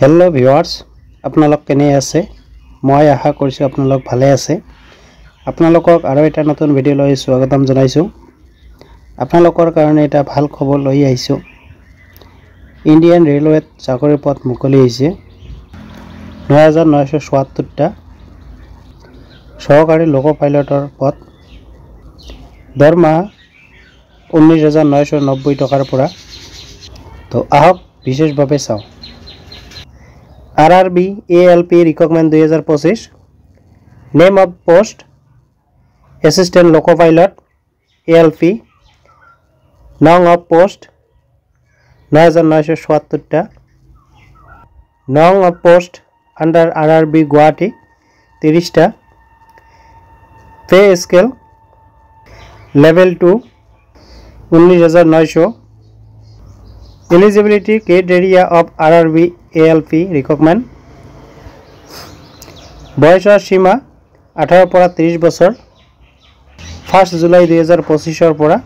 hello viewers আপোনালোক কেনে আছে মই আশা কৰিছো আপোনালোক ভালে আছে আপোনালোকক আৰু এটা নতুন ভিডিও লৈ স্বাগতম জনাইছো আপোনালোকৰ কাৰণে এটা ভাল খবৰ লৈ আহিছো ইণ্ডিয়ান ৰেলৱেত চাকৰিৰ পদ মুকলি হৈছে 9977 টা সহকাৰী লোক পাইলটৰ পদ দৰমহা 19990 টকাৰ পৰা তো আহক বিশেষভাৱে চাও RRB ALP recruitment 2025 name of post assistant loco pilot ALP name of post 9977 টা name of post under RRB Guwahati 30 টা pay scale level 2 19900 eligibility criteria of RRB ALP recruitment বয়সৰ সীমা 18 পৰা 30 বছৰ 1 জুলাই 2025 ৰ পৰা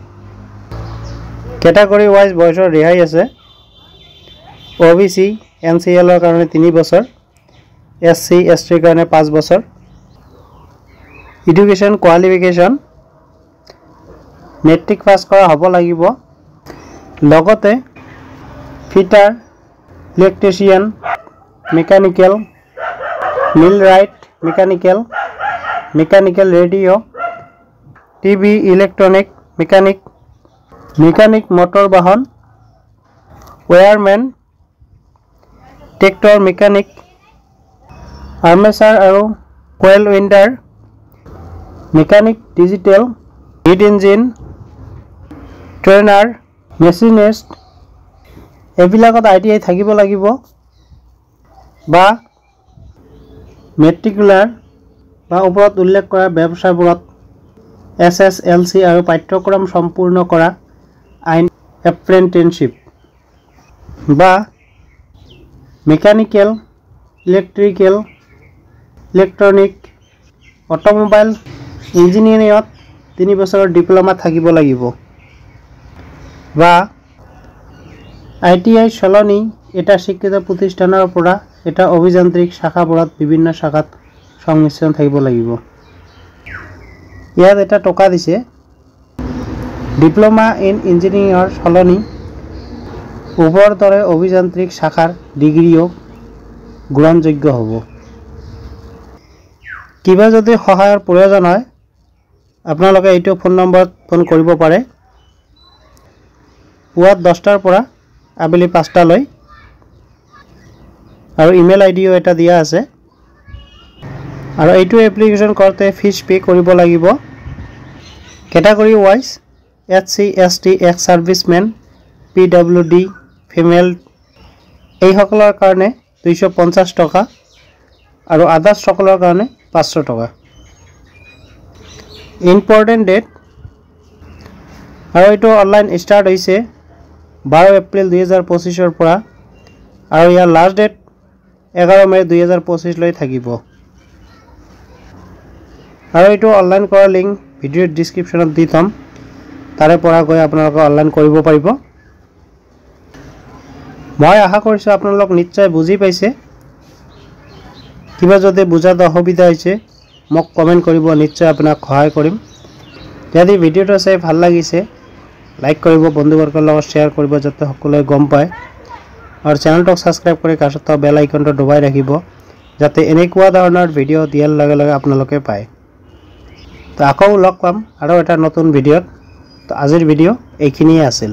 ক্যাটাগৰী ওয়াইজ বয়সৰ ৰেহাই আছে OBC NCL ৰ কাৰণে 3 বছৰ SC ST ৰ কাৰণে 5 বছৰ এডুকেশন কোৱালিফিকেশন মেট্ৰিক পাস কৰা হ'ব লাগিব লগতে fitter electrician mechanical millwright mechanical radio TV electronic mechanic motor bahan wireman tractor mechanic armature aru coil winder mechanic digital heat engine trainer machinist এবিলাকত আইটিআই থাকিব লাগিব বা মেট্ৰিকুলাৰ বা ওপৰত উল্লেখ কৰা ব্যৱসায়বোৰত SSLC আৰু পাঠ্যক্ৰম সম্পূৰ্ণ কৰা আইন এপ্ৰেন্টিছশ্বিপ বা মেকানিক্যাল ইলেক্ট্ৰিক্যাল ইলেক্ট্ৰনিক অটোমোবাইল ইঞ্জিনিয়াৰিঙত 3 বছৰৰ ডিপ্লোমা থাকিব লাগিব বা ITI সলনি এটা শিক্ষিত প্ৰতিষ্ঠানৰ পৰা এটা অভিযান্ত্ৰিক শাখাবোৰত বিভিন্ন শাখাত সংমিশ্ৰণ থাকিব লাগিব ইয়াত এটা টকা দিছে ডিপ্লোমা ইন ইঞ্জিনিয়াৰিঙৰ সলনি ওপৰৰ দৰে অভিযান্ত্ৰিক শাখাৰ ডিগ্ৰীও গ্ৰহণযোগ্য হ'ব কিবা যদি সহায়ৰ প্ৰয়োজন হয় আপোনালোকে এইটো ফোন নম্বৰত ফোন কৰিব পাৰে পুৱা 10টাৰ পৰা আবেলি 5টা লৈ আৰু ইমেইল আইডিও এটা দিয়া আছে আৰু এইটো এপ্লিকেশন কৰতে ফিস পে কৰিব লাগিব category wise SC ST ex serviceman PWD female এই সকলৰ কাৰণে 250 টকা আৰু আদাৰ্স সকলৰ কাৰণে 500 টকা ইম্পৰ্টেন্ট ডেট আৰু এইটো অনলাইন স্টাৰ্ট হৈছে 12 এপ্ৰিল 2025 ৰ পৰা আৰু ইয়াৰ লাষ্ট ডেট 11 মে 2025 লৈ থাকিব আৰু এইটো অনলাইন কৰা লিংক ভিডিঅ ডেসক্ৰিপচনত দি থম তাৰে পৰা গৈ আপোনালোকে অনলাইন কৰিব পাৰিব মই আশা কৰিছো আপোনালোক নিশ্চয় বুজি পাইছে কিবা যদি বুজাত অসুবিধা হৈছে মোক কমেন্ট কৰিব নিশ্চয় আপোনাক সহায় কৰিম যদি ভিডিঅটো চাই ভাল লাগিছে লাইক কৰিব বন্ধুবৰ্গৰ লগত শেয়াৰ কৰিব যাতে সকলোৱে গম পায় আৰু চেনেলটো সাবস্ক্ৰাইব কৰি কাষত বেল আইকনটো দবাই ৰাখিব যাতে এনেকুৱা ধৰণৰ ভিডিও দিয়াৰ লগে লগে আপোনালোকে পায় তো আকৌ লগ পাম আৰু এটা নতুন ভিডিওত তো আজিৰ ভিডিও এইখিনিয়ে আছিল